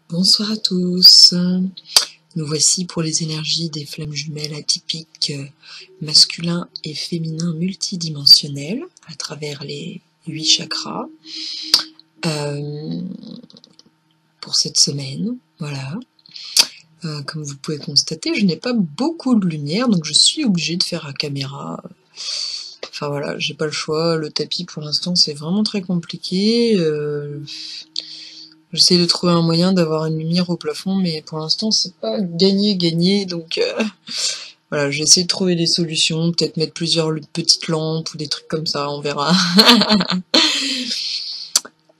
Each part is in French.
Bonsoir à tous. Nous voici pour les énergies des flammes jumelles atypiques masculins et féminins multidimensionnels à travers les 8 chakras pour cette semaine. Voilà. Comme vous pouvez constater, je n'ai pas beaucoup de lumière, donc je suis obligée de faire à caméra. Enfin voilà, j'ai pas le choix. Le tapis pour l'instant c'est vraiment très compliqué. J'essaie de trouver un moyen d'avoir une lumière au plafond, mais pour l'instant c'est pas gagné, donc voilà, j'essaie de trouver des solutions, peut-être mettre plusieurs petites lampes ou des trucs comme ça, on verra.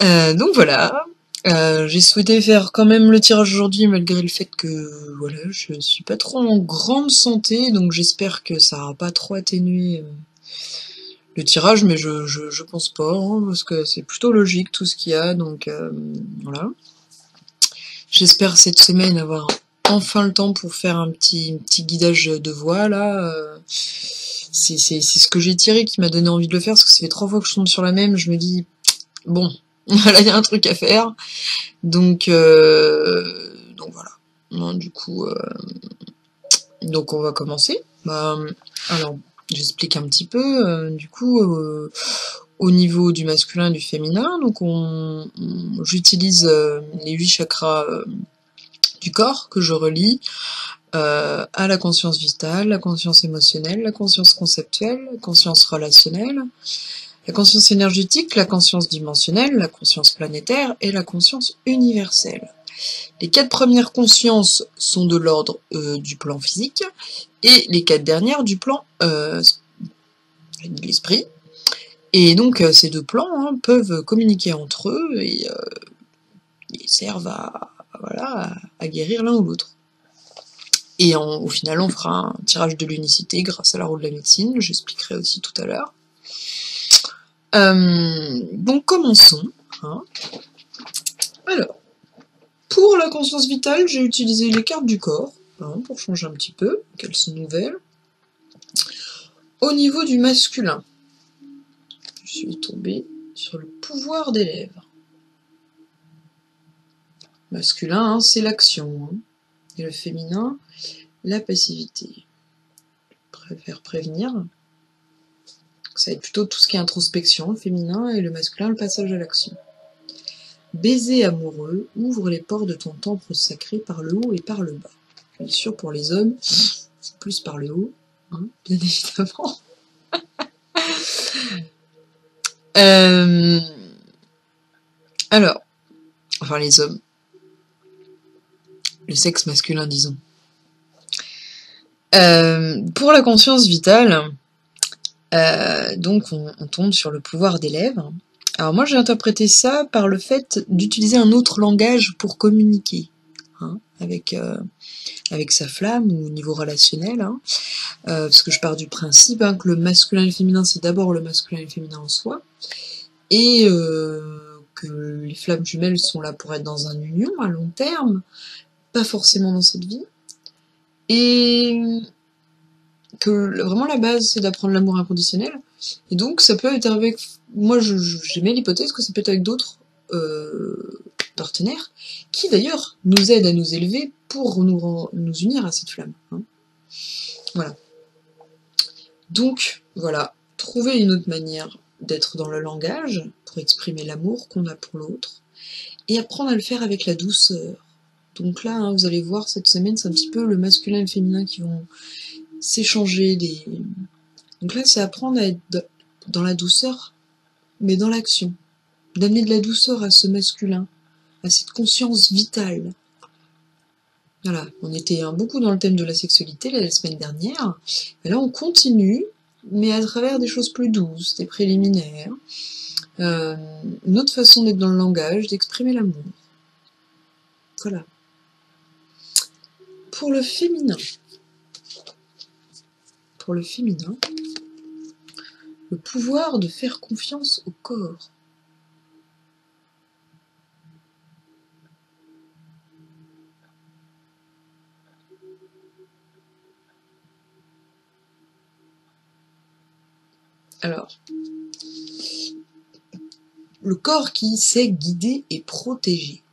Donc voilà, j'ai souhaité faire quand même le tirage aujourd'hui malgré le fait que voilà, je suis pas trop en grande santé, donc j'espère que ça va pas trop atténuer le tirage, mais je pense pas, hein, parce que c'est plutôt logique tout ce qu'il y a, donc voilà. J'espère cette semaine avoir enfin le temps pour faire un petit guidage de voix là. C'est ce que j'ai tiré qui m'a donné envie de le faire, parce que ça fait 3 fois que je tombe sur la même, je me dis bon, là il y a un truc à faire. Donc voilà. Non, du coup, donc on va commencer. Alors, j'explique un petit peu. Du coup, au niveau du masculin et du féminin, donc j'utilise les 8 chakras du corps que je relie à la conscience vitale, la conscience émotionnelle, la conscience conceptuelle, la conscience relationnelle, la conscience énergétique, la conscience dimensionnelle, la conscience planétaire et la conscience universelle. Les 4 premières consciences sont de l'ordre du plan physique et les 4 dernières du plan de l'esprit. Et donc ces 2 plans peuvent communiquer entre eux et servent à guérir l'un ou l'autre. Et au final, on fera un tirage de l'unicité grâce à la roue de la médecine, j'expliquerai aussi tout à l'heure. Donc commençons. Alors, pour la conscience vitale, j'ai utilisé les cartes du corps, pour changer un petit peu, qu'elles sont nouvelles. Au niveau du masculin, je suis tombée sur le pouvoir des lèvres. Masculin, c'est l'action, et le féminin, la passivité. Je préfère prévenir. Ça va être plutôt tout ce qui est introspection, le féminin, et le masculin, le passage à l'action. Baiser amoureux, ouvre les portes de ton temple sacré par le haut et par le bas. Bien sûr, pour les hommes, c'est plus par le haut, bien évidemment. Alors, enfin les hommes, le sexe masculin, disons. Pour la conscience vitale, donc on tombe sur le pouvoir des lèvres. Alors moi j'ai interprété ça par le fait d'utiliser un autre langage pour communiquer avec sa flamme ou au niveau relationnel, parce que je pars du principe que le masculin et le féminin c'est d'abord le masculin et le féminin en soi, et que les flammes jumelles sont là pour être dans une union à long terme, pas forcément dans cette vie, et que vraiment la base c'est d'apprendre l'amour inconditionnel, et donc ça peut être avec, moi j'aimais l'hypothèse que ça peut être avec d'autres partenaires, qui d'ailleurs nous aident à nous élever pour nous unir à cette flamme. Voilà. Donc voilà, trouver une autre manière d'être dans le langage pour exprimer l'amour qu'on a pour l'autre, et apprendre à le faire avec la douceur. Donc là, vous allez voir, cette semaine, c'est un petit peu le masculin et le féminin qui vont s'échanger Donc là, c'est apprendre à être dans la douceur, mais dans l'action. D'amener de la douceur à ce masculin, à cette conscience vitale. Voilà, on était beaucoup dans le thème de la sexualité la semaine dernière, et là on continue, mais à travers des choses plus douces, des préliminaires, une autre façon d'être dans le langage, d'exprimer l'amour. Voilà. Pour le féminin, le pouvoir de faire confiance au corps. Alors, le corps qui sait guider et protéger.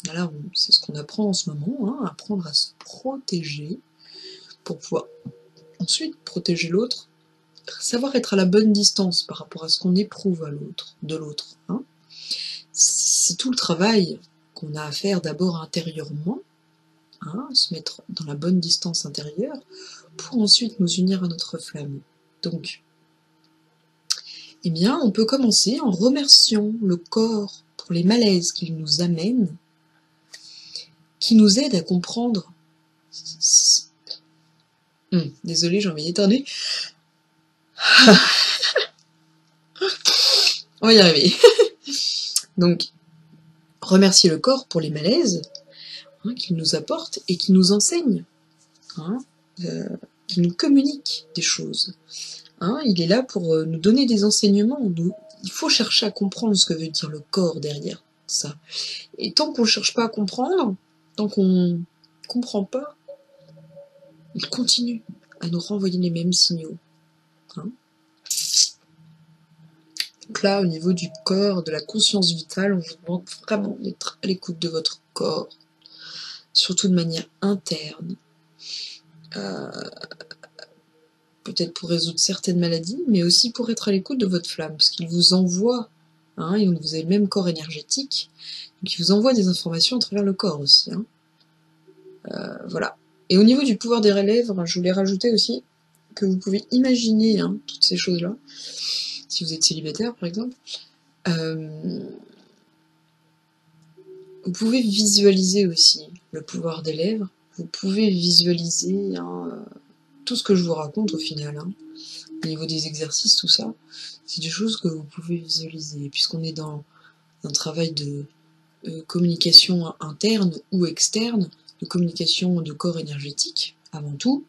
Là, c'est ce qu'on apprend en ce moment, hein, apprendre à se protéger pour pouvoir ensuite protéger l'autre, savoir être à la bonne distance par rapport à ce qu'on éprouve de l'autre. Hein. C'est tout le travail qu'on a à faire d'abord intérieurement, hein, se mettre dans la bonne distance intérieure, pour ensuite nous unir à notre flamme. Donc, eh bien, on peut commencer en remerciant le corps pour les malaises qu'il nous amène, qui nous aident à comprendre. Désolée, j'ai envie d'éternuer. On va y arriver. Donc, remercier le corps pour les malaises, hein, qu'il nous apporte et qui nous enseigne, hein, qui nous communique des choses. Hein, il est là pour nous donner des enseignements. Il faut chercher à comprendre ce que veut dire le corps derrière ça. Et tant qu'on ne cherche pas à comprendre, tant qu'on ne comprend pas, il continue à nous renvoyer les mêmes signaux. Hein. Donc là, au niveau du corps, de la conscience vitale, on vous demande vraiment d'être à l'écoute de votre corps, surtout de manière interne. Peut-être pour résoudre certaines maladies, mais aussi pour être à l'écoute de votre flamme, parce qu'il vous envoie, hein, et vous avez le même corps énergétique, donc il vous envoie des informations à travers le corps aussi. Hein. Voilà. Et au niveau du pouvoir des lèvres, je voulais rajouter aussi que vous pouvez imaginer, hein, toutes ces choses-là, si vous êtes célibataire par exemple, vous pouvez visualiser aussi le pouvoir des lèvres, vous pouvez visualiser, hein, tout ce que je vous raconte au final, hein, au niveau des exercices, tout ça, c'est des choses que vous pouvez visualiser, puisqu'on est dans un travail de communication interne ou externe, de communication de corps énergétique, avant tout.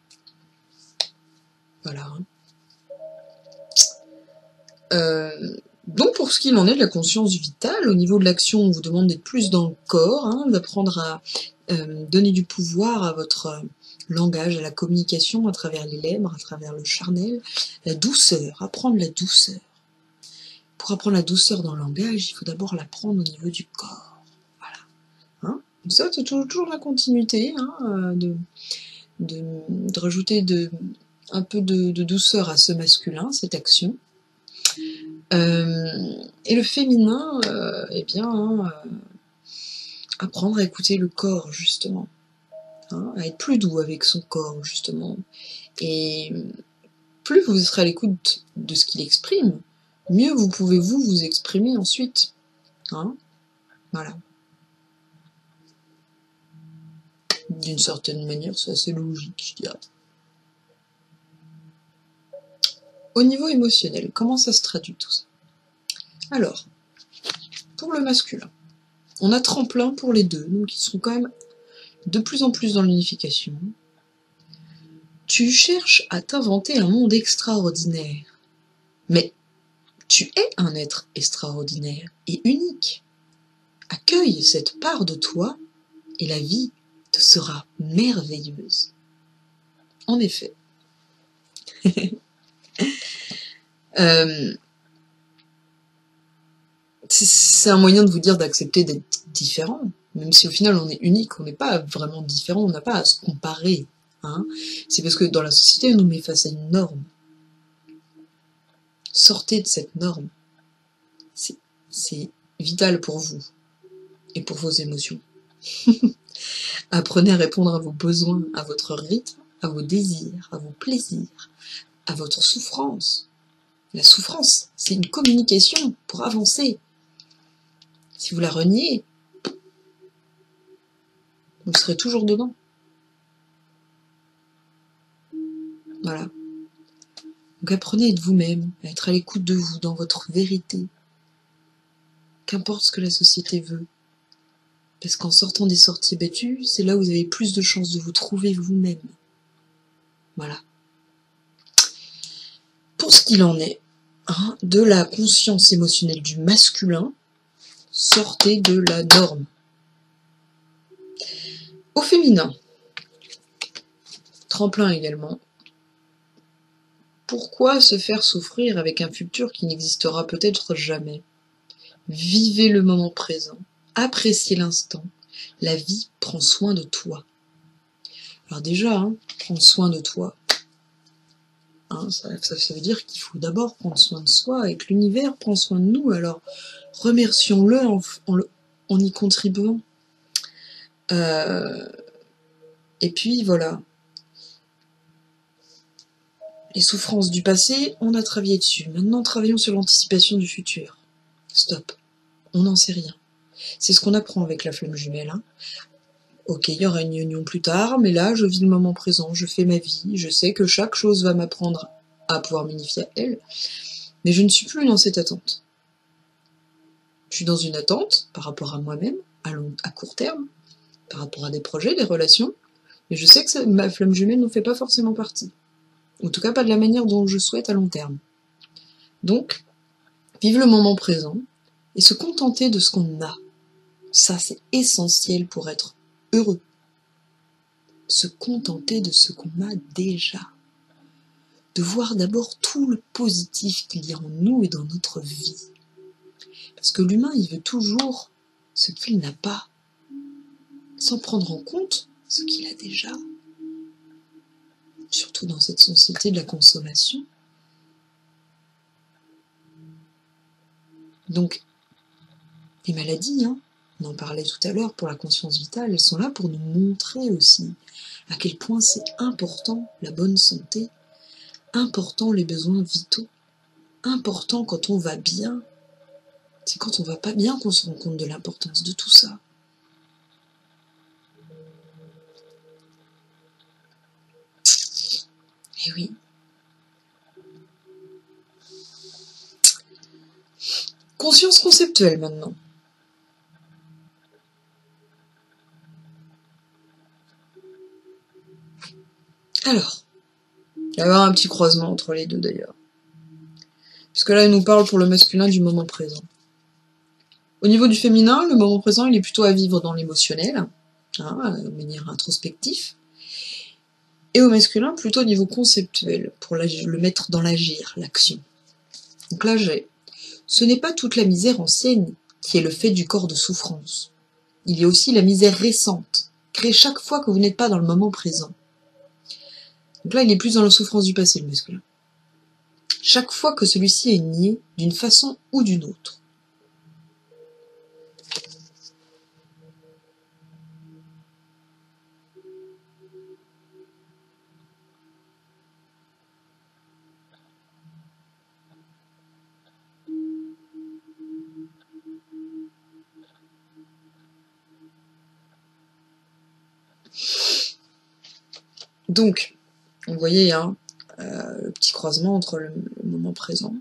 Voilà. Donc pour ce qu'il en est de la conscience vitale, au niveau de l'action, on vous demande d'être plus dans le corps, hein, d'apprendre à donner du pouvoir à votre langage, à la communication à travers les lèvres, à travers le charnel, la douceur, apprendre la douceur. Pour apprendre la douceur dans le langage, il faut d'abord l'apprendre au niveau du corps. Voilà. Hein, donc ça, c'est toujours la continuité, hein, de rajouter un peu de douceur à ce masculin, cette action. Et le féminin, eh bien, hein, apprendre à écouter le corps, justement. Hein, à être plus doux avec son corps, justement. Et plus vous serez à l'écoute de ce qu'il exprime, mieux vous pouvez vous exprimer ensuite. Hein, voilà. D'une certaine manière, c'est assez logique, je dirais. Au niveau émotionnel, comment ça se traduit tout ça? Alors, pour le masculin, on a tremplin pour les deux, donc ils sont quand même de plus en plus dans l'unification. Tu cherches à t'inventer un monde extraordinaire, mais tu es un être extraordinaire et unique. Accueille cette part de toi et la vie te sera merveilleuse. En effet. C'est un moyen de vous dire d'accepter d'être différent, même si au final on est unique, on n'est pas vraiment différent, on n'a pas à se comparer. Hein. C'est parce que dans la société, on nous met face à une norme. Sortez de cette norme. C'est vital pour vous et pour vos émotions. Apprenez à répondre à vos besoins, à votre rythme, à vos désirs, à vos plaisirs, à votre souffrance. La souffrance, c'est une communication pour avancer. Si vous la reniez, vous serez toujours dedans. Voilà. Donc apprenez à être vous-même, à être à l'écoute de vous, dans votre vérité. Qu'importe ce que la société veut. Parce qu'en sortant des sorties battues, c'est là où vous avez plus de chances de vous trouver vous-même. Voilà. Pour ce qu'il en est, hein, de la conscience émotionnelle du masculin, sortez de la norme. Au féminin, tremplin également. Pourquoi se faire souffrir avec un futur qui n'existera peut-être jamais? Vivez le moment présent, appréciez l'instant, La vie prend soin de toi. Alors déjà, hein, prendre soin de toi, hein, ça veut dire qu'il faut d'abord prendre soin de soi et que l'univers prend soin de nous. Alors remercions-le en y contribuant. Et puis voilà. Les souffrances du passé, on a travaillé dessus. Maintenant, travaillons sur l'anticipation du futur. Stop. On n'en sait rien. C'est ce qu'on apprend avec la flamme jumelle. Hein. Ok, il y aura une union plus tard, mais là, je vis le moment présent, je fais ma vie, je sais que chaque chose va m'apprendre à pouvoir m'unifier à elle, mais je ne suis plus dans cette attente. Je suis dans une attente par rapport à moi-même, à court terme, par rapport à des projets, des relations, mais je sais que ma flamme jumelle n'en fait pas forcément partie. En tout cas, pas de la manière dont je souhaite à long terme. Donc, vivre le moment présent et se contenter de ce qu'on a. Ça, c'est essentiel pour être heureux. Se contenter de ce qu'on a déjà. De voir d'abord tout le positif qu'il y a en nous et dans notre vie. Parce que l'humain, il veut toujours ce qu'il n'a pas, sans prendre en compte ce qu'il a déjà. Surtout dans cette société de la consommation. Donc, les maladies, hein, on en parlait tout à l'heure pour la conscience vitale, elles sont là pour nous montrer aussi à quel point c'est important la bonne santé, important les besoins vitaux, important quand on va bien. C'est quand on va pas bien qu'on se rend compte de l'importance de tout ça. Eh oui. Conscience conceptuelle maintenant. Alors, il y avoir un petit croisement entre les deux d'ailleurs. Puisque là, il nous parle pour le masculin du moment présent. Au niveau du féminin, le moment présent, il est plutôt à vivre dans l'émotionnel, hein, de manière introspective. Et au masculin, plutôt au niveau conceptuel, pour le mettre dans l'agir, l'action. Donc là, ce n'est pas toute la misère ancienne qui est le fait du corps de souffrance. Il y a aussi la misère récente, créée chaque fois que vous n'êtes pas dans le moment présent. Donc là, il est plus dans la souffrance du passé, le masculin. Chaque fois que celui-ci est nié d'une façon ou d'une autre. Donc, vous voyez, hein, le petit croisement entre le moment présent.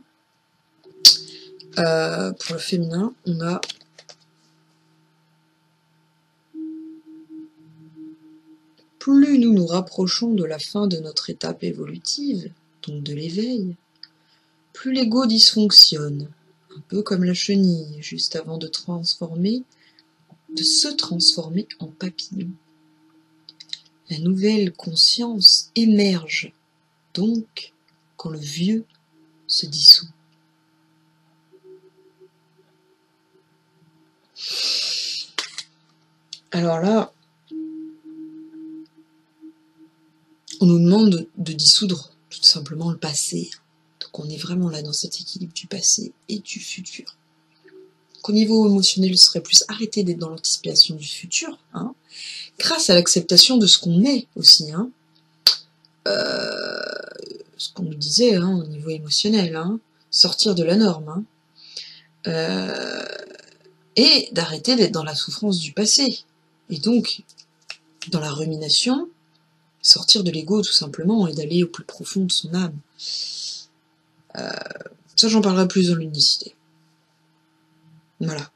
Pour le féminin, on a plus nous nous rapprochons de la fin de notre étape évolutive, donc de l'éveil, plus l'ego dysfonctionne, un peu comme la chenille, juste avant de se transformer en papillon. La nouvelle conscience émerge, donc, quand le vieux se dissout. Alors là, on nous demande de dissoudre tout simplement le passé. Donc on est vraiment là dans cet équilibre du passé et du futur. Donc au niveau émotionnel, ce serait plus arrêter d'être dans l'anticipation du futur, hein, grâce à l'acceptation de ce qu'on est aussi. Hein. Ce qu'on nous disait hein, au niveau émotionnel, hein, sortir de la norme. Hein. Et d'arrêter d'être dans la souffrance du passé. Et donc, dans la rumination, sortir de l'ego tout simplement et d'aller au plus profond de son âme. Ça, j'en parlerai plus dans l'unicité. Voilà.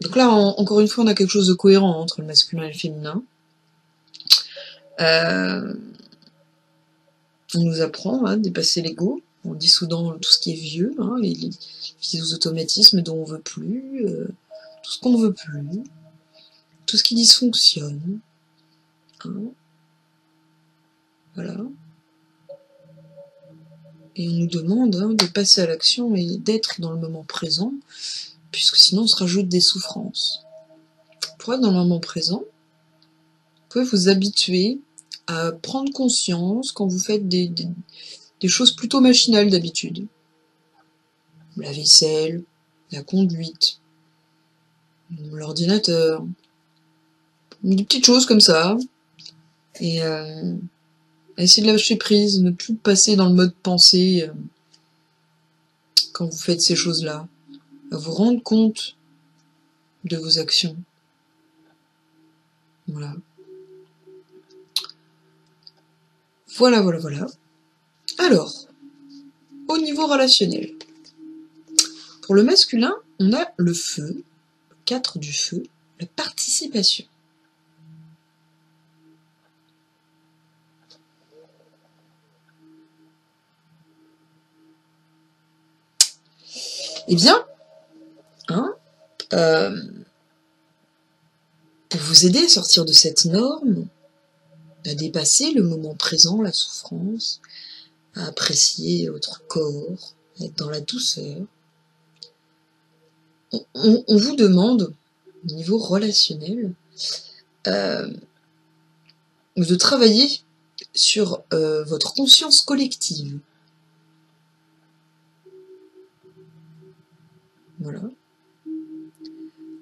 Donc là, encore une fois, on a quelque chose de cohérent entre le masculin et le féminin. On nous apprend à dépasser l'ego en dissoudant tout ce qui est vieux, hein, les vieux automatismes dont on veut plus, tout ce qu'on ne veut plus, tout ce qui dysfonctionne. Hein. Voilà. Et on nous demande de passer à l'action et d'être dans le moment présent, puisque sinon on se rajoute des souffrances. Pour être dans le moment présent, vous pouvez vous habituer à prendre conscience quand vous faites des choses plutôt machinales d'habitude. La vaisselle, la conduite, l'ordinateur, des petites choses comme ça. Et essayer de lâcher prise, ne plus passer dans le mode pensée quand vous faites ces choses-là. À vous rendre compte de vos actions. Voilà. Voilà. Alors, au niveau relationnel. Pour le masculin, on a le feu, 4 du feu, la participation. Eh bien, pour vous aider à sortir de cette norme, à dépasser le moment présent, la souffrance, à apprécier votre corps, à être dans la douceur, on vous demande, au niveau relationnel, de travailler sur votre conscience collective. Voilà.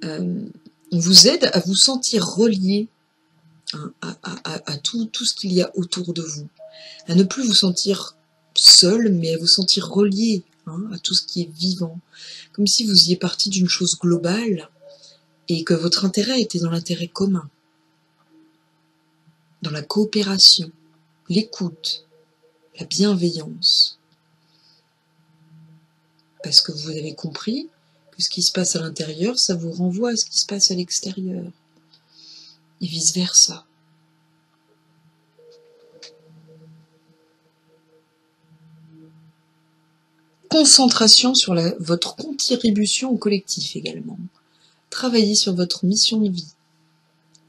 On vous aide à vous sentir relié à tout ce qu'il y a autour de vous, à ne plus vous sentir seul, mais à vous sentir relié à tout ce qui est vivant, comme si vous y êtes parti d'une chose globale et que votre intérêt était dans l'intérêt commun, dans la coopération, l'écoute, la bienveillance. Parce que vous avez compris que ce qui se passe à l'intérieur, ça vous renvoie à ce qui se passe à l'extérieur. Et vice-versa. Concentration sur votre contribution au collectif également. Travaillez sur votre mission de vie.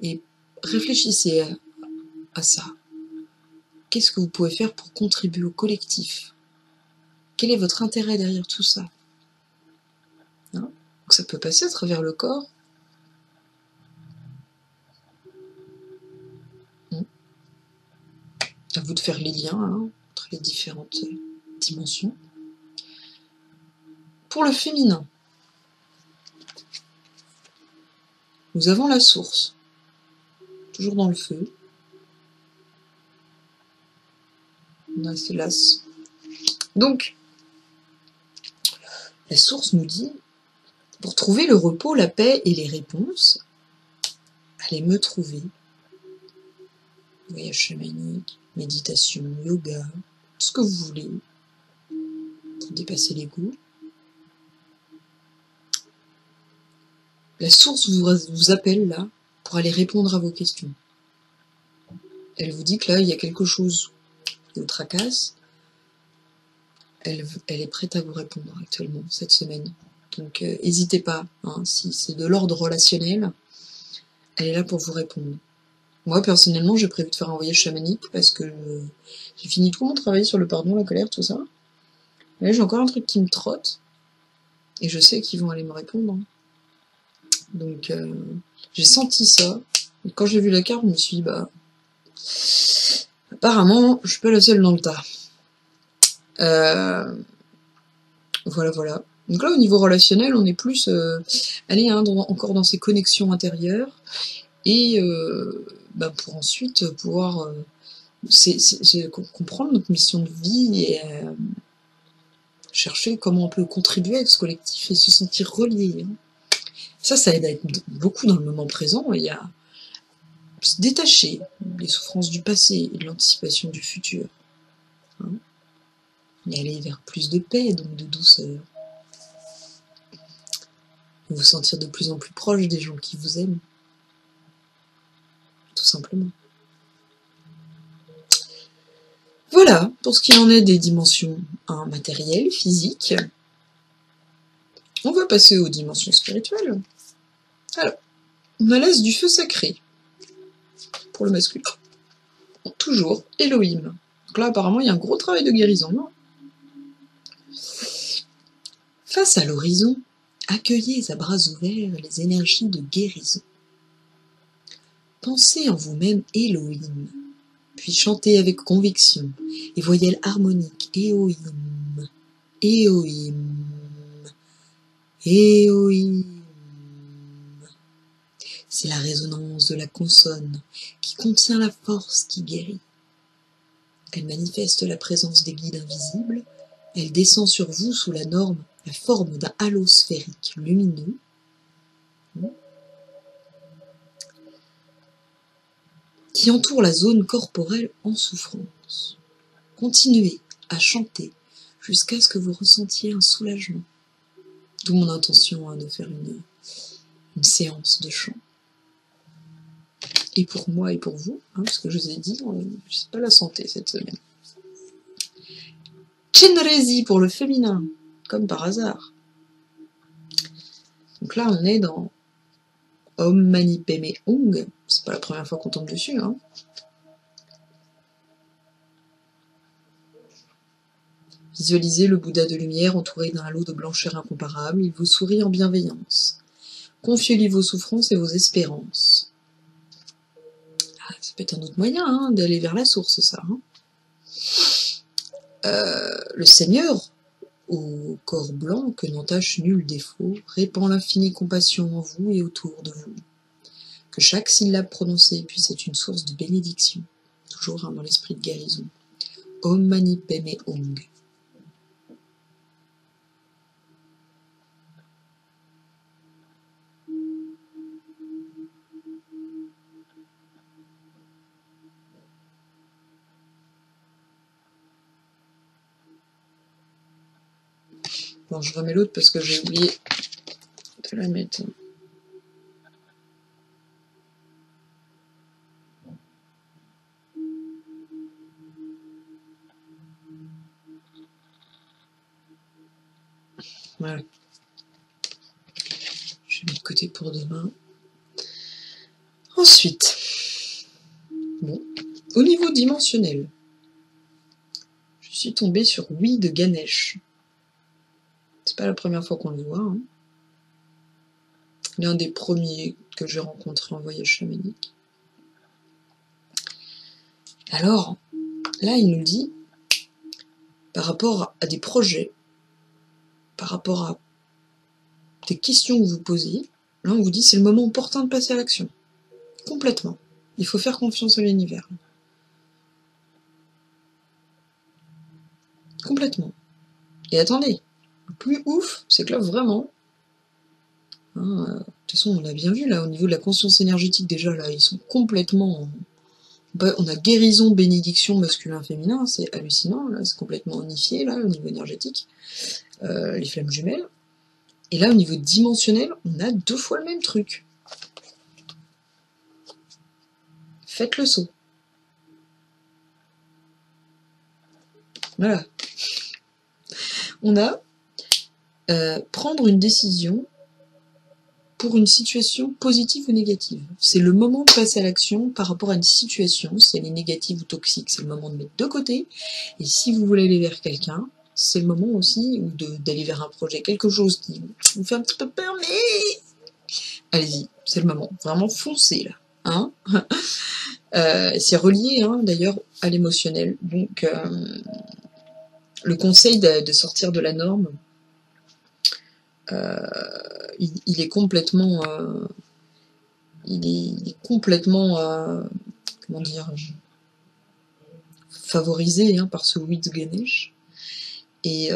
Et réfléchissez à ça. Qu'est-ce que vous pouvez faire pour contribuer au collectif? Quel est votre intérêt derrière tout ça? Donc ça peut passer à travers le corps. À vous de faire les liens entre les différentes dimensions. Pour le féminin, nous avons la source, toujours dans le feu. On a ces laces. Donc, la source nous dit, pour trouver le repos, la paix et les réponses, allez me trouver. Voyage chamanique, méditation, yoga, tout ce que vous voulez, pour dépasser l'ego. La source vous appelle là, pour aller répondre à vos questions. Elle vous dit que là, il y a quelque chose qui vous tracasse. Elle est prête à vous répondre actuellement, cette semaine. Donc, n'hésitez pas, si c'est de l'ordre relationnel, elle est là pour vous répondre. Moi, personnellement, j'ai prévu de faire un voyage chamanique parce que j'ai fini tout mon travail sur le pardon, la colère, tout ça. Mais là, j'ai encore un truc qui me trotte. Et je sais qu'ils vont aller me répondre. Donc, j'ai senti ça. Et quand j'ai vu la carte, je me suis dit, apparemment, je suis pas la seule dans le tas. Voilà. Donc là, au niveau relationnel, on est plus encore dans ces connexions intérieures. Et pour ensuite pouvoir comprendre notre mission de vie et chercher comment on peut contribuer avec ce collectif et se sentir relié. Ça aide à être beaucoup dans le moment présent et à se détacher des souffrances du passé et de l'anticipation du futur. Et aller vers plus de paix, donc de douceur. Vous sentir de plus en plus proche des gens qui vous aiment. Tout simplement. Voilà, pour ce qu'il en est des dimensions matérielles, physiques. On va passer aux dimensions spirituelles. Alors, on a l'as du feu sacré, pour le masculin. Toujours, Elohim. Donc là, apparemment, il y a un gros travail de guérison. Face à l'horizon, accueillez à bras ouverts les énergies de guérison. Pensez en vous-même Elohim, puis chantez avec conviction les voyelles harmoniques Elohim, Elohim, Elohim. C'est la résonance de la consonne qui contient la force qui guérit. Elle manifeste la présence des guides invisibles, elle descend sur vous sous la forme d'un halo sphérique lumineux, qui entoure la zone corporelle en souffrance. Continuez à chanter jusqu'à ce que vous ressentiez un soulagement. D'où mon intention de faire une séance de chant. Et pour moi et pour vous, parce que je vous ai dit, c'est pas la santé cette semaine. Chenrezi pour le féminin, comme par hasard. Donc là, on est dans Om Mani Padme Hum. C'est pas la première fois qu'on tombe dessus. Visualisez le Bouddha de lumière entouré d'un halo de blancheur incomparable. Il vous sourit en bienveillance. Confiez-lui vos souffrances et vos espérances. Ça peut être un autre moyen d'aller vers la source, ça. Le Seigneur, au corps blanc que n'entache nul défaut, répand l'infinie compassion en vous et autour de vous. Que chaque syllabe prononcée puisse être une source de bénédiction, toujours dans l'esprit de guérison. Om Mani Padme Hum. Bon, je remets l'autre parce que j'ai oublié de la mettre. Voilà. Je vais mettre de côté pour demain. Ensuite, bon, au niveau dimensionnel, je suis tombée sur Oui de Ganesh. C'est pas la première fois qu'on le voit. L'un des premiers que j'ai rencontré en voyage chamanique. Alors, là, il nous dit, par rapport à des projets, par rapport à des questions que vous posez, là, on vous dit c'est le moment opportun de passer à l'action. Complètement. Il faut faire confiance à l'univers. Complètement. Et attendez, le plus ouf, c'est que là, vraiment, de toute façon, on l'a bien vu, là, au niveau de la conscience énergétique, déjà, là, ils sont complètement... On a guérison, bénédiction, masculin, féminin, c'est hallucinant, là, c'est complètement unifié, là, au niveau énergétique. Les flammes jumelles. Et là, au niveau dimensionnel, on a 2 fois le même truc. Faites le saut. Voilà. On a prendre une décision pour une situation positive ou négative. C'est le moment de passer à l'action par rapport à une situation, si elle est négative ou toxique, c'est le moment de mettre de côté. Et si vous voulez aller vers quelqu'un, c'est le moment aussi d'aller vers un projet, quelque chose qui vous fait un petit peu peur, mais allez-y, c'est le moment. Vraiment foncez là. C'est relié d'ailleurs à l'émotionnel. Donc le conseil de sortir de la norme, il est complètement comment dire, favorisé par ce Oui de Ganesh. Et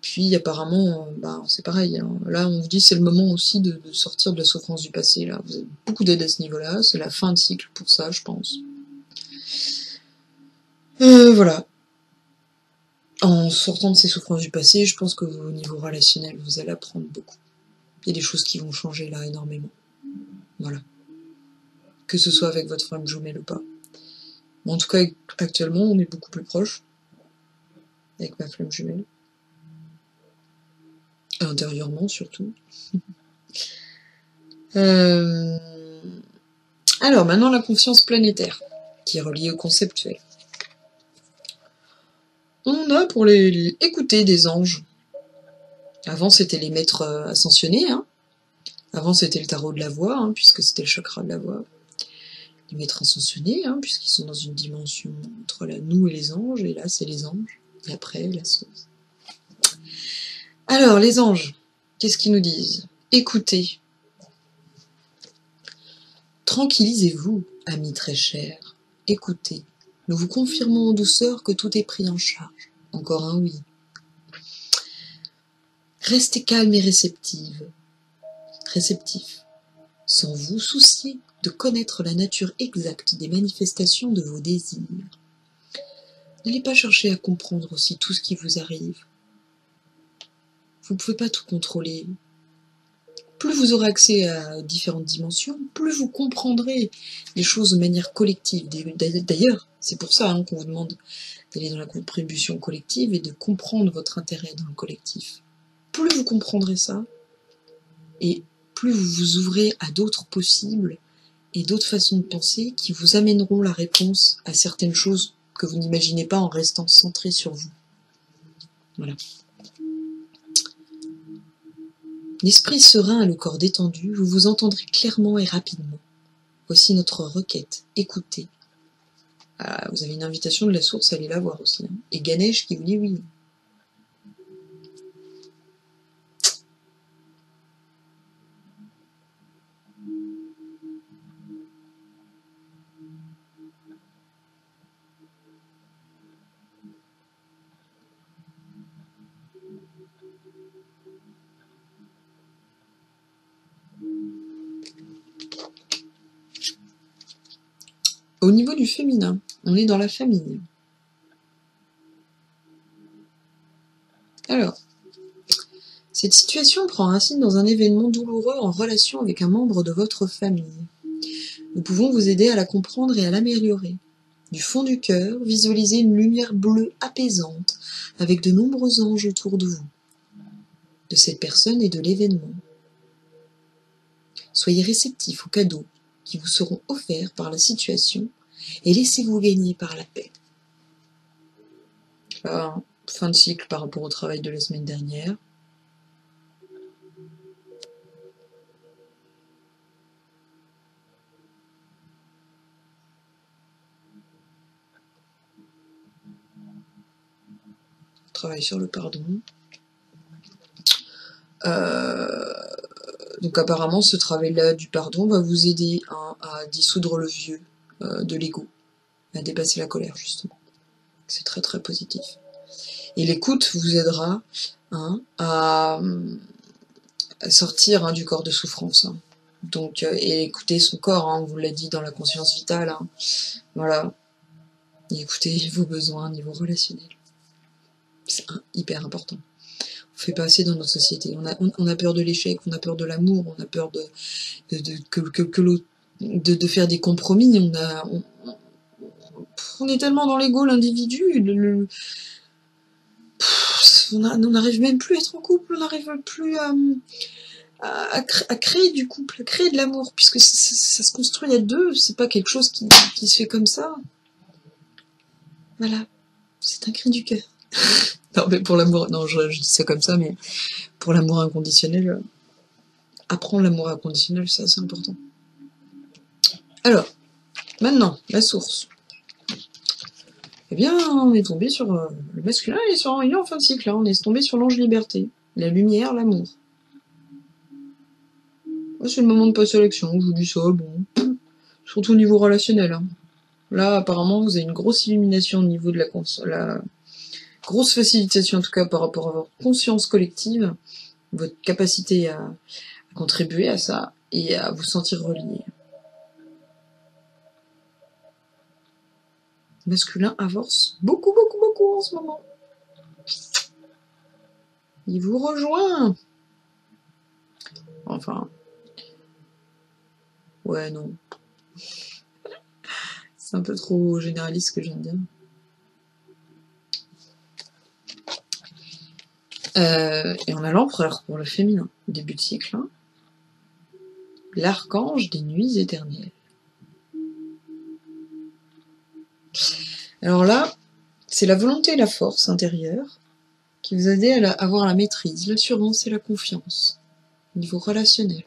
puis apparemment, c'est pareil. Là, on vous dit c'est le moment aussi de sortir de la souffrance du passé. Là, vous avez beaucoup d'aide à ce niveau-là. C'est la fin de cycle pour ça, je pense. Voilà. En sortant de ces souffrances du passé, je pense que au niveau relationnel, vous allez apprendre beaucoup. Il y a des choses qui vont changer là énormément. Voilà. Que ce soit avec votre femme jumelle ou pas. Mais en tout cas, actuellement, on est beaucoup plus proches. Avec ma flamme jumelle. Intérieurement, surtout. Alors, maintenant, la conscience planétaire, qui est reliée au conceptuel. On a, pour écouter des anges, Avant, c'était les maîtres ascensionnés, hein. Avant, c'était le tarot de la voix, hein, puisque c'était le chakra de la voix. Les maîtres ascensionnés, hein, puisqu'ils sont dans une dimension entre nous et les anges, et là, c'est les anges. Et après, la source. Alors, les anges, qu'est-ce qu'ils nous disent? Écoutez. Tranquillisez-vous, amis très chers. Écoutez. Nous vous confirmons en douceur que tout est pris en charge. Encore un oui. Restez calme et réceptif, sans vous soucier de connaître la nature exacte des manifestations de vos désirs. N'allez pas chercher à comprendre aussi tout ce qui vous arrive. Vous ne pouvez pas tout contrôler. Plus vous aurez accès à différentes dimensions, plus vous comprendrez les choses de manière collective. D'ailleurs, c'est pour ça qu'on vous demande d'aller dans la contribution collective et de comprendre votre intérêt dans le collectif. Plus vous comprendrez ça, et plus vous vous ouvrez à d'autres possibles et d'autres façons de penser qui vous amèneront la réponse à certaines choses que vous n'imaginez pas en restant centré sur vous. Voilà. L'esprit serein et le corps détendu, vous vous entendrez clairement et rapidement. Voici notre requête. Écoutez. Ah, vous avez une invitation de la source, allez la voir aussi. Hein. Et Ganesh qui vous dit oui. Au niveau du féminin, on est dans la famille. Alors, cette situation prend racine dans un événement douloureux en relation avec un membre de votre famille. Nous pouvons vous aider à la comprendre et à l'améliorer. Du fond du cœur, visualisez une lumière bleue apaisante avec de nombreux anges autour de vous, de cette personne et de l'événement. Soyez réceptifs aux cadeaux qui vous seront offerts par la situation et laissez-vous gagner par la paix. Là, fin de cycle par rapport au travail de la semaine dernière. Travail sur le pardon. Donc apparemment, ce travail-là du pardon va vous aider à dissoudre le vieux de l'ego, à dépasser la colère, justement. C'est très très positif. Et l'écoute vous aidera à sortir du corps de souffrance. Donc, et écouter son corps, on vous l'a dit dans la conscience vitale. Voilà. Et écoutez vos besoins au niveau relationnel. C'est hyper important. On fait pas assez dans notre société. On a peur de l'échec, on a peur de l'amour, on a peur de faire des compromis. On est tellement dans l'ego, l'individu. On n'arrive même plus à être en couple, on n'arrive plus à créer du couple, à créer de l'amour, puisque ça se construit à deux, c'est pas quelque chose qui se fait comme ça. Voilà, c'est un cri du cœur. Non, mais pour l'amour, non, je dis ça comme ça, mais pour l'amour inconditionnel, apprendre l'amour inconditionnel, c'est assez important. Alors, maintenant, la source. Eh bien, on est tombé sur le masculin, il est en fin de cycle, on est tombé sur l'ange liberté, la lumière, l'amour. C'est le moment de passer à l'action, je vous dis ça, bon, surtout au niveau relationnel. Là, apparemment, vous avez une grosse illumination au niveau de la grosse facilitation, en tout cas par rapport à votre conscience collective, votre capacité à contribuer à ça et à vous sentir relié. Le masculin avance beaucoup en ce moment. Il vous rejoint. Enfin, ouais, non. C'est un peu trop généraliste ce que je viens de dire. Et on a l'empereur pour le féminin, début de cycle. L'archange des nuits éternelles. Alors là, c'est la volonté et la force intérieure qui vous aide à avoir la maîtrise, l'assurance et la confiance au niveau relationnel.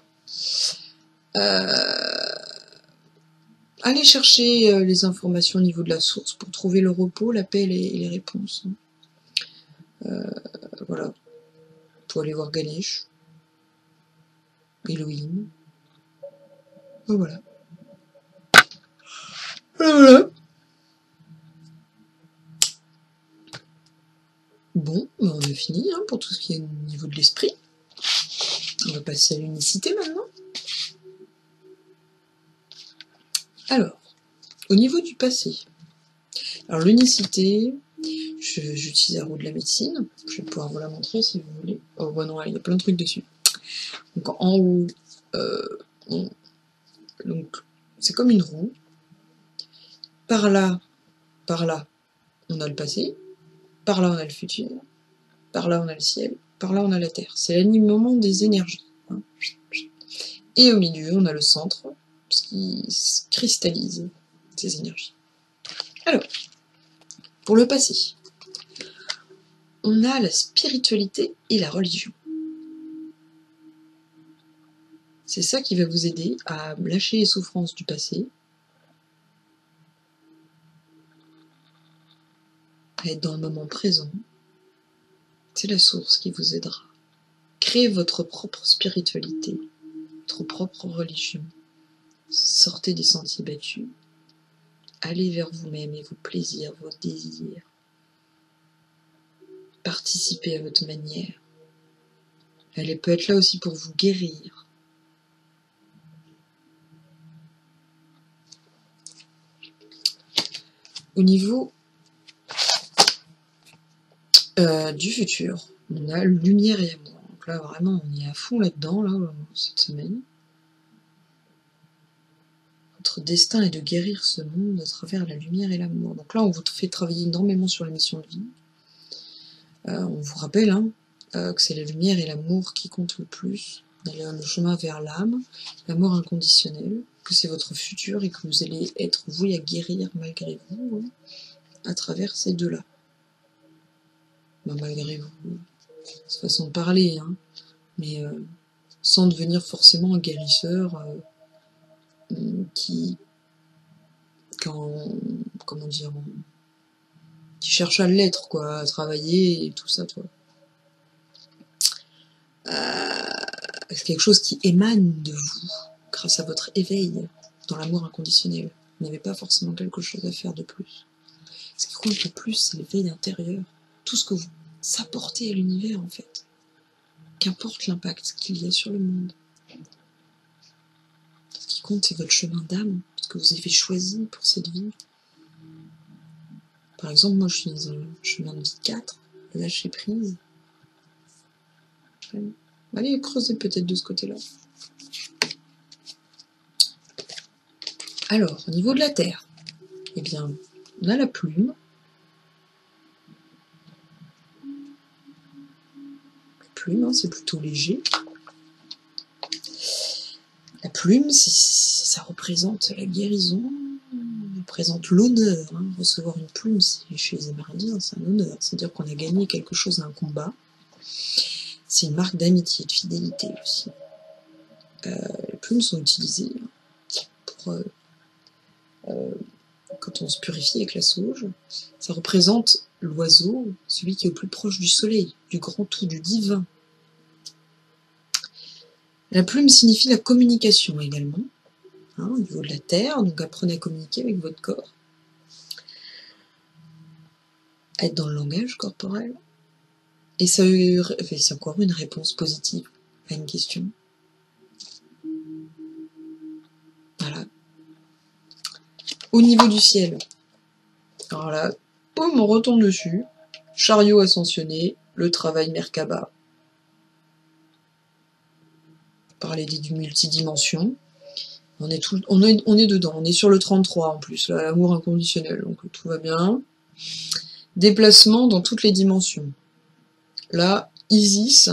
Allez chercher les informations au niveau de la source pour trouver le repos, la paix et les réponses. Voilà. Pour aller voir Ganesh, Elohim. Et voilà. Voilà. Bon, ben on a fini hein, pour tout ce qui est au niveau de l'esprit. On va passer à l'unicité maintenant. Alors, au niveau du passé. Alors l'unicité, j'utilise la roue de la médecine. Je vais pouvoir vous la montrer si vous voulez. Oh bon non, il y a plein de trucs dessus. Donc en haut, donc c'est comme une roue. Par là, on a le passé. Par là, on a le futur. Par là, on a le ciel. Par là, on a la terre. C'est l'alignement des énergies. Hein. Et au milieu, on a le centre, ce qui cristallise ces énergies. Alors, pour le passé, on a la spiritualité et la religion. C'est ça qui va vous aider à lâcher les souffrances du passé, à être dans le moment présent. C'est la source qui vous aidera. Créez votre propre spiritualité, votre propre religion. Sortez des sentiers battus. Allez vers vous-même et vos plaisirs, vos désirs. Participez à votre manière. Elle peut être là aussi pour vous guérir. Au niveau du futur, on a lumière et amour. Donc là, vraiment, on est à fond là-dedans, là, cette semaine. Votre destin est de guérir ce monde à travers la lumière et l'amour. Donc là, on vous fait travailler énormément sur la mission de vie. On vous rappelle hein, que c'est la lumière et l'amour qui comptent le plus. Le chemin vers l'âme, l'amour inconditionnel, que c'est votre futur et que vous allez être voué à guérir malgré vous hein, à travers ces deux-là. Ben, malgré vous, c'est façon de parler, hein, mais sans devenir forcément un guérisseur qui cherche à l'être, quoi, à travailler et tout ça, toi. C'est quelque chose qui émane de vous, grâce à votre éveil dans l'amour inconditionnel. Vous n'avez pas forcément quelque chose à faire de plus. Ce qui compte le plus, c'est l'éveil intérieur. Tout ce que vous apportez à l'univers, en fait. Qu'importe l'impact qu'il y a sur le monde. Ce qui compte, c'est votre chemin d'âme, ce que vous avez choisi pour cette vie. Par exemple, moi, je suis dans un chemin de vie 4, lâcher prise. Allez, creuser peut-être de ce côté-là. Alors, au niveau de la Terre, eh bien, on a la plume. La plume, hein, c'est plutôt léger. La plume, ça représente la guérison, ça représente l'honneur. Hein. Recevoir une plume, chez les Amérindiens, c'est un honneur. C'est-à-dire qu'on a gagné quelque chose à un combat. C'est une marque d'amitié, de fidélité aussi. Les plumes sont utilisées pour... quand on se purifie avec la sauge, ça représente l'oiseau, celui qui est au plus proche du soleil, du grand tout, du divin. La plume signifie la communication également, hein, au niveau de la terre, donc apprenez à communiquer avec votre corps, à être dans le langage corporel, et c'est encore une réponse positive à une question. Voilà. Au niveau du ciel, alors là, boum, on retombe dessus, chariot ascensionné, le travail Merkaba. Parler du multidimension. On est dedans, on est sur le 33 en plus, l'amour inconditionnel, donc tout va bien. Déplacement dans toutes les dimensions. Là, Isis,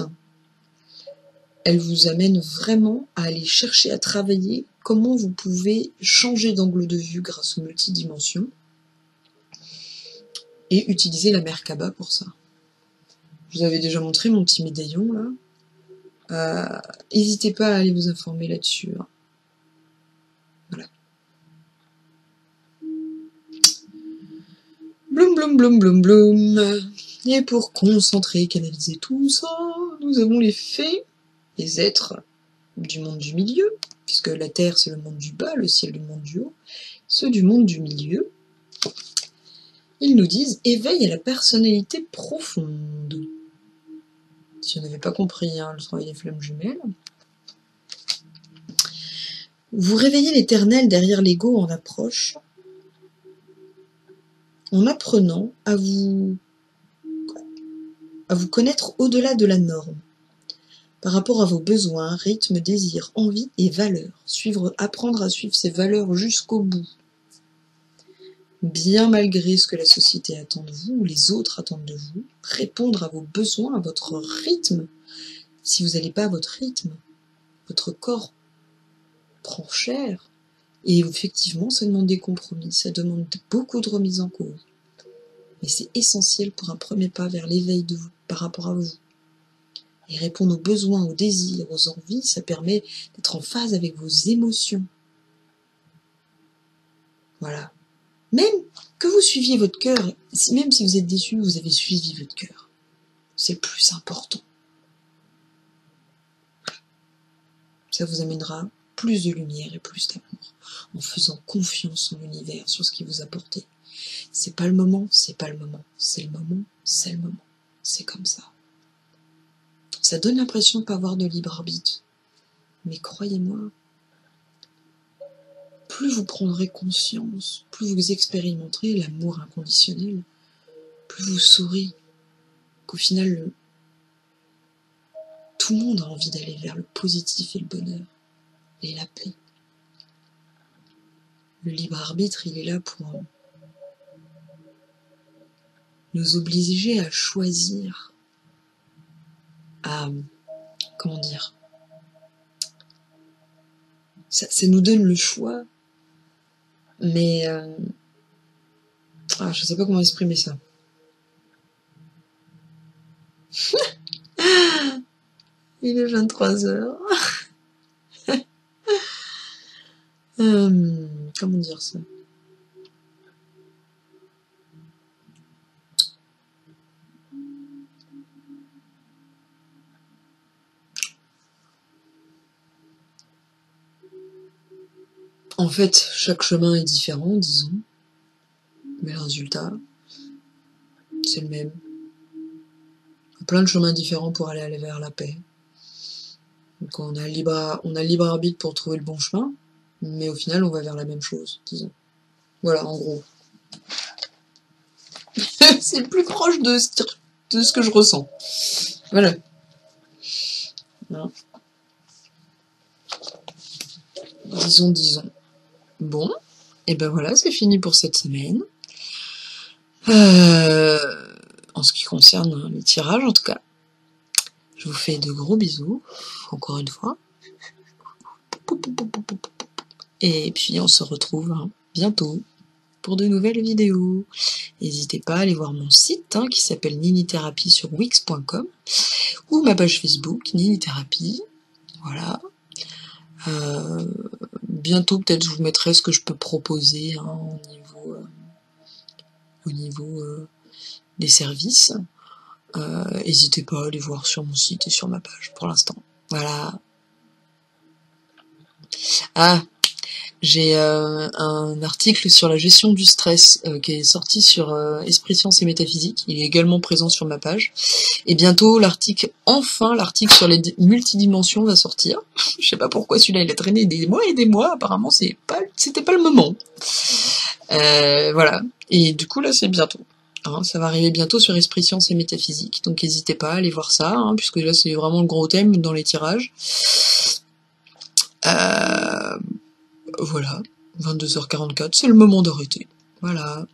elle vous amène vraiment à aller chercher à travailler comment vous pouvez changer d'angle de vue grâce aux multidimensions et utiliser la Merkaba pour ça. Je vous avais déjà montré mon petit médaillon, là. N'hésitez pas à aller vous informer là-dessus. Hein. Voilà. Bloum, bloum, bloum, bloum, bloum. Et pour concentrer, canaliser tout ça, nous avons les fées, les êtres du monde du milieu, puisque la terre c'est le monde du bas, le ciel du monde du haut, ceux du monde du milieu. Ils nous disent éveil à la personnalité profonde. Si on n'avait pas compris hein, le travail des flammes jumelles. Vous réveillez l'éternel derrière l'ego en approche, en apprenant à vous connaître au-delà de la norme, par rapport à vos besoins, rythmes, désirs, envies et valeurs. Apprendre à suivre ces valeurs jusqu'au bout. Bien malgré ce que la société attend de vous, ou les autres attendent de vous, répondre à vos besoins, à votre rythme. Si vous n'allez pas à votre rythme, votre corps prend cher. Et effectivement, ça demande des compromis, ça demande beaucoup de remise en cause. Mais c'est essentiel pour un premier pas vers l'éveil de vous, par rapport à vous. Et répondre aux besoins, aux désirs, aux envies, ça permet d'être en phase avec vos émotions. Voilà. Même que vous suiviez votre cœur, même si vous êtes déçu, vous avez suivi votre cœur. C'est le plus important. Ça vous amènera plus de lumière et plus d'amour, en faisant confiance en l'univers sur ce qu'il vous a apporté. C'est pas le moment, c'est pas le moment. C'est le moment, c'est le moment. C'est comme ça. Ça donne l'impression de ne pas avoir de libre arbitre. Mais croyez-moi, plus vous prendrez conscience, plus vous expérimenterez l'amour inconditionnel, plus vous saurez qu'au final, tout le monde a envie d'aller vers le positif et le bonheur, et la paix. Le libre arbitre, il est là pour nous obliger à choisir, à, comment dire, ça nous donne le choix, mais je sais pas comment exprimer ça. Il est 23h. Comment dire ça? En fait, chaque chemin est différent, disons, mais le résultat, c'est le même. Il y a plein de chemins différents pour aller vers la paix. Donc on a libre arbitre pour trouver le bon chemin, mais au final on va vers la même chose, disons. Voilà, en gros. C'est le plus proche de ce que je ressens. Voilà. Hein. Disons. Bon, et ben voilà, c'est fini pour cette semaine. En ce qui concerne les tirages, en tout cas. Je vous fais de gros bisous, encore une fois. Et puis on se retrouve bientôt pour de nouvelles vidéos. N'hésitez pas à aller voir mon site qui s'appelle Ninithérapie sur wix.com ou ma page Facebook Ninithérapie. Voilà. Bientôt peut-être je vous mettrai ce que je peux proposer au niveau des services. N'hésitez pas à aller voir sur mon site et sur ma page pour l'instant. Voilà. J'ai un article sur la gestion du stress qui est sorti sur Esprit Science et Métaphysique. Il est également présent sur ma page. Et bientôt, l'article sur les multidimensions va sortir. Je sais pas pourquoi celui-là il a traîné des mois et des mois. Apparemment, c'était pas le moment. Voilà. Et du coup, là, c'est bientôt. Ça va arriver bientôt sur Esprit Science et Métaphysique. Donc, n'hésitez pas à aller voir ça, puisque là, c'est vraiment le gros thème dans les tirages. Voilà, 22h44, c'est le moment d'arrêter. Voilà.